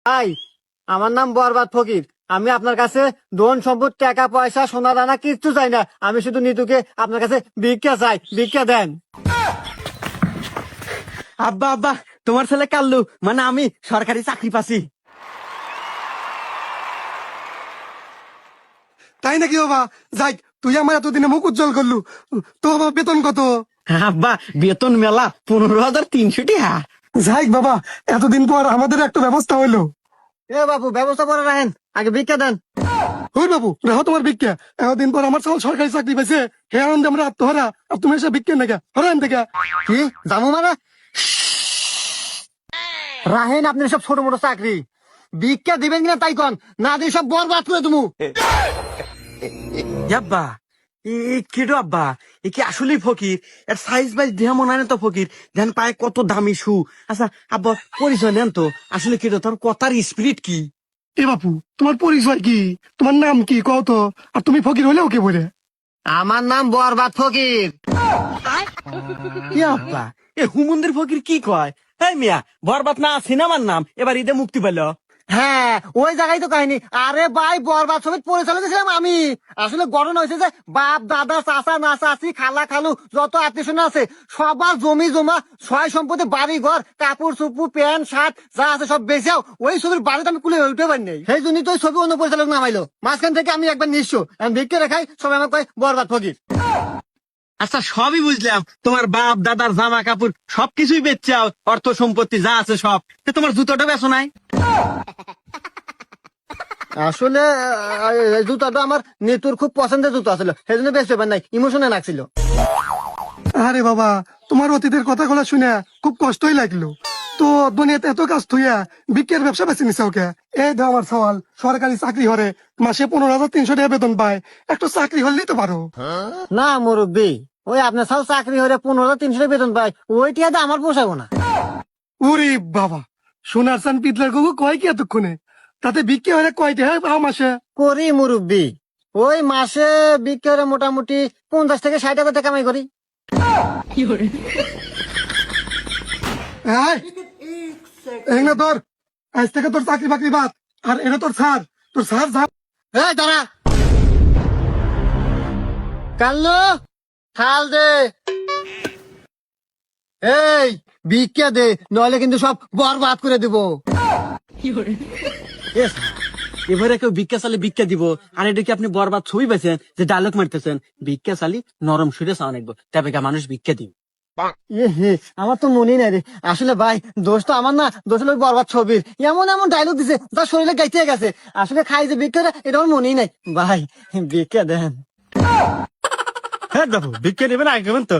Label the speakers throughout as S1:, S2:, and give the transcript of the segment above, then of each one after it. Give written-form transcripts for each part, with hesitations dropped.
S1: ভাই, আমার নাম বরবাদ ফকির। আমি আপনার কাছে ধন সম্পদ, টাকা পয়সা, সোনা দানা কিচ্ছু চাই না। আমি শুধু নিতুকে আপনার কাছে ভিক্ষা চাই, ভিক্ষা দেন।
S2: আব্বা আব্বা, তোমার ছেলে কাল্লু, মানে আমি সরকারি চাকরি পাচ্ছি।
S3: তাই নাকি বাবা? যাই, তুই আমার এতদিনে মুখ উজ্জ্বল করলু। তো বাবা বেতন কত?
S2: আব্বা, বেতন মেলা 15,300 টাকা।
S3: যাই বাবা, এতদিন পর আমাদের একটা ব্যবস্থা হইলো।
S1: এ বাবু, ব্যবস্থা করে রাখেন, আগে ভিক্ষা দেন।
S3: হই বাবু, রাহো তোমার ভিক্ষা। এতদিন পর আমার সব সরকারি চাকরি পাইছে, হে আনন্দে আমরা আত্মহারা। আর তুমি এসে ভিক্ষা নাকি হরান থেকে?
S1: কি জামু মানে? রাহেন আপনি সব ছোট মোটো চাকরি, ভিক্ষা দিবেন কিনা তাই কন, না দিয়ে সব বরবাদ করে তুমি।
S2: আব্বা, কেডো আব্বা, এ কি আসলেই ফকির? এর সাইজ বাইজ দেহ মনে হয় না তো ফকির। ধ্যান পায়ে কত দামি শু। আচ্ছা আব্বা, পরিচয় নেন তো, আসলে কেডো তোর কথার স্পিরিট কি?
S3: এ বাপু, তোমার পরিচয় কি? তোমার নাম কি কও তো? আর তুমি ফকির হলেও কে বলে?
S1: আমার নাম বরবাদ ফকির।
S2: কি আব্বা, এ হুমন্দির ফকির কি কয়? এই মিয়া, বরবাদ না সিনেমার নাম এবার ঈদে মুক্তি পেল।
S1: হ্যাঁ, ওই জায়গায় তো কাহিনী। আরে ভাই, বরবাদ ছবির পরিচালক ছিলাম আমি। আসলে ঘটনা হয়েছে যে বাপ দাদা চাচা না চাচি খালা খালু যত আত্মীয় স্বজন আছে সবার জমি জমা সয় সম্পত্তি বাড়ি ঘর কাপড় চুপু প্যান্ট শার্ট যা আছে সব বেচাও ওই ছবির বাড়িতে আমি কুলে উঠতে পারি নাই। সেই জন্যই তো ওই ছবি অন্য পরিচালক নামাইলো। মাঝখান থেকে আমি একবার নিঃস্ব, আমি ভিক্ষে রেখাই, সবাই আমাকে কয় বরবাদ ফকির।
S2: আচ্ছা সবই বুঝলাম, তোমার বাপ দাদার জামা কাপড় সবকিছুই বেচাও, অর্থ সম্পত্তি যা আছে সব। তো তোমার জুতোটা বেচো নাই?
S1: আসলে এই জুতাটা আমার নেতুর খুব পছন্দের জুতো ছিল, সেই জন্য বেশ ব্যাপার নাই, ইমোশনে লাগছিল।
S3: আরে বাবা, তোমার অতীতের কথাগুলো শুনে খুব কষ্টই লাগলো। তো দুনিয়াতে এত কাজ থুইয়া বিক্রির ব্যবসা বেছে নিছে ওকে। এই দাও আমার সওয়াল, সরকারি চাকরি হরে মাসে 15,300 টাকা বেতন পায়। একটু চাকরি হলেই তো পারো।
S1: না মুরব্বী, ওই আপনার সব চাকরি হলে 15,300 বেতন পায়, ওইটা তো আমার পোষাবো না।
S3: ওরে বাবা, সোনার চান পিতলার গবু কয় কি এতক্ষণে? তাতে বিক্রি হলে কয়টা হয় পাও মাসে?
S1: করি মুরব্বী, ওই মাসে বিক্রি করে মোটামুটি 50 থেকে 60 হাজার টাকা কামাই করি।
S3: এই, এই না তোর, আজ থেকে তোর চাকরি বাকরি বাদ। আর এটা তোর স্যার, তোর স্যার যা।
S1: এই দাঁড়া, কাল্লু থাল দে। এই ভিক্ষা দে, নইলে কিন্তু সব বরবাদ করে দিব।
S2: এ স্যার, এবারে কেউ ভিক্ষা চালে ভিক্ষা দিব, আর এটা কি আপনি বরবাদ ছবি পেয়েছেন যে ডায়লগ মারতেছেন? ভিক্ষা চালি নরম সুরে চাওয়া নাকবো, তবে গা মানুষ ভিক্ষা দিব।
S1: আমার তো মনেই নাই রে। আসলে ভাই, দোষ তো আমার না, দোষ হলো ওই বরবাদ ছবির। এমন এমন ডায়লগ দিছে যা শরীরে গাইতে গেছে। আসলে খাই যে ভিক্ষা দেয়, এটা আমার মনেই নাই। ভাই ভিক্ষা দেন।
S2: হ্যাঁ বাবু, ভিক্ষা নেবেন আগে কেমন তো?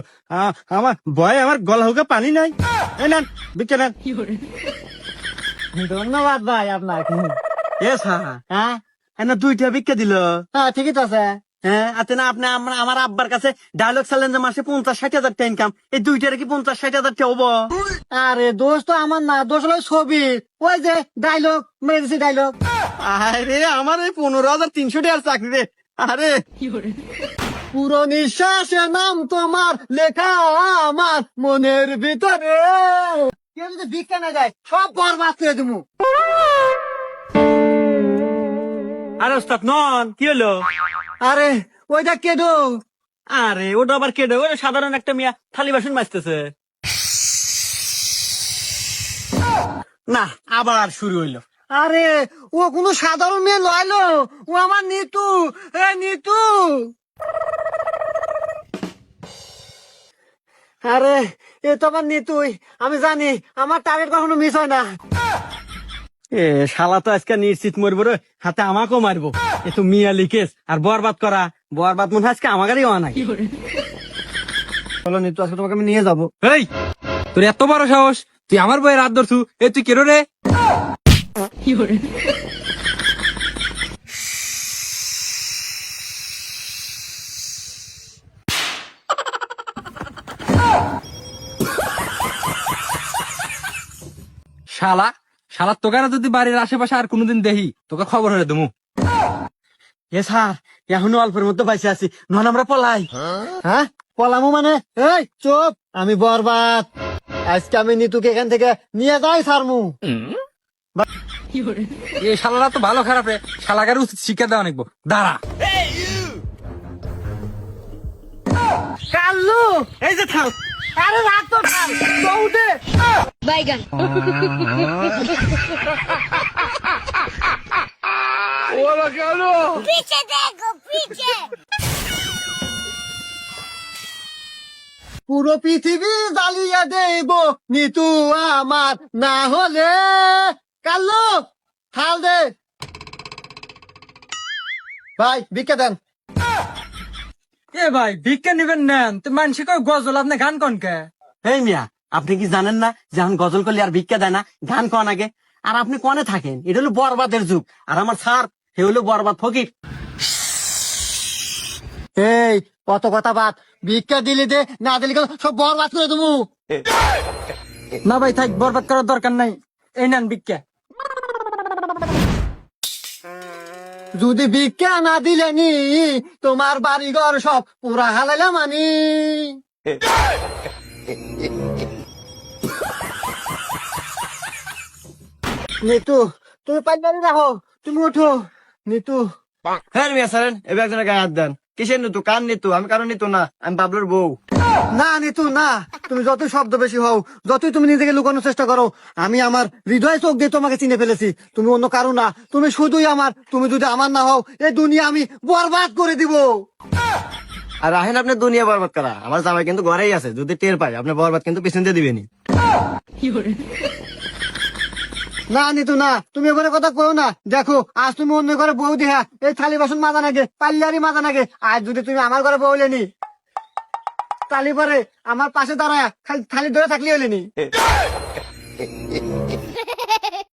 S2: আমার ভয় আমার গলা হুকে পানি নাই। এই নেন ভিক্ষা নেন।
S1: ধন্যবাদ ভাই আপনাকে।
S2: এ স্যার,
S1: হ্যাঁ
S2: না 2টা ভিক্ষা দিল।
S1: হ্যাঁ, ঠিকই তো আছে।
S2: হ্যাঁ আতে না, আপনি আমার আব্বার কাছে ডায়লগ চালেন যে মাসে 50-60 হাজার টাকা ইনকাম, এই 2টার কি 50-60 হাজার টাকা হবো?
S1: আরে দোষ তো আমার না, দোষ হলো ওই ছবির। ওই যে ডায়লগ মেরে দিছি, ডায়লগ।
S2: আরে আমার এই 15,300 টাকার চাকরি রে। আরে
S1: পুরো নিঃশ্বাসে নাম তোমার লেখা আমার মনের ভিতরে। কেউ যদি ভিক্ষা না দেয় সব বরবাদ করে দেবো।
S2: আরে ওস্তাদ নন, কি হলো?
S1: আরে ওইটা কেডো?
S2: আরে ওটা আবার কেডে? ওটা সাধারণ একটা মিয়া থালি বাসন মাজতেছে। না, আবার শুরু হইলো।
S1: আরে ও কোনো সাধারণ মেয়ে লয়লো, ও আমার নিতু। এ নিতু, আরে এ তো আমার নিতুই। আমি জানি আমার টার্গেট কখনো মিস হয় না।
S2: এ শালা তো আজকে নিশ্চিত মরবো রে, হাতে আমাকেও মারবো। এ তো মিয়া লিকেস আর বরবাদ করা, বরবাদ মনে হয় আজকে আমাকেই হওয়া নাই।
S1: বলো নিতু, আজকে তোমাকে আমি নিয়ে যাবো।
S4: এই, তোর এত বড় সাহস, তুই আমার বইয়ের রাত ধরছু? এ তুই কেরো রে? শালা, শালা তোকে না যদি বাড়ির আশেপাশে আর কোনোদিন দেখি, তোকে খবর হয়ে দেবো।
S2: এ স্যার, এখনো অল্পের মধ্যে বাইসে আছি, নন আমরা পলাই।
S1: হ্যাঁ পলামু মানে? এই চুপ, আমি বরবাদ। আজকে আমি নিতুকে এখান থেকে নিয়ে যাই সারমু।
S4: এই শালারা তো ভালো খারাপ রে, শালাকার উচিত শিক্ষা দেওয়া নিকবো। দাঁড়া
S1: কাল্লু
S2: এই যে থাম।
S1: আরে রাত তো থাম দৌড়ে
S5: বাইগান पीछे देखो पीछे
S1: পুরো পৃথিবী জ্বালিয়ে দেব নিতু আমার না হলে। কাল্লু হাল দে ভাই ভিক্ষা দেন।
S6: এ ভাই ভিক্ষা নিবেন নেন তো মানুষ কয় গজল আপনি গান কন কে?
S2: এই মিয়া, আপনি কি জানেন না যে এখন গজল করলে আর ভিক্ষা দেয় না, গান কন আগে। আর আপনি কনে থাকেন, এটা হলো বরবাদের যুগ। আর আমার স্যার সে হলো বরবাদ ফকির।
S1: এই কত কথা বাদ, ভিক্ষা দিলি দে, না দিলি কেন সব বরবাদ করে দেবো।
S6: না ভাই থাক, বরবাদ করার দরকার নাই, এই নেন ভিক্ষা।
S1: যদি ভিক্ষা না দিলে নি তোমার বাড়ি ঘর সব পুরা হালাইলাম আমি। নিতু তুমি পাঞ্জাবি রাখো, তুমি ওঠো। নিতু
S2: হ্যাঁ মিয়া স্যার, এবার একজনের গায়ে হাত দেন। কিসের নিতু? কার নিতু? আমি কারো নিতু না, আমি বাবলুর বউ।
S1: না নিতু না, তুমি যতই শব্দ বেশি হও, যতই তুমি নিজেকে লুকানোর চেষ্টা করো, আমি আমার হৃদয় চোখ দিয়ে তোমাকে চিনে ফেলেছি। তুমি অন্য কারো না, তুমি শুধুই আমার। তুমি যদি আমার না হও, এই দুনিয়া আমি বরবাদ করে দিব।
S2: আর রাহেন আপনি দুনিয়া বরবাদ করা, আমার জামাই কিন্তু ঘরেই আছে, যদি টের পাই আপনি বরবাদ কিন্তু পিছন দিয়ে দিবেনি।
S1: না নিতু না, তুমি এবারে কথা কও না। দেখো আজ তুমি অন্য ঘরে বউ দেহা এই থালি বাসন মাজা নাগে, পাল্লারি মাজা নাগে। আজ যদি তুমি আমার ঘরে বউ লেনি, তালি পরে আমার পাশে দাঁড়ায় খালি থালি ধরে থাকলি হলেনি।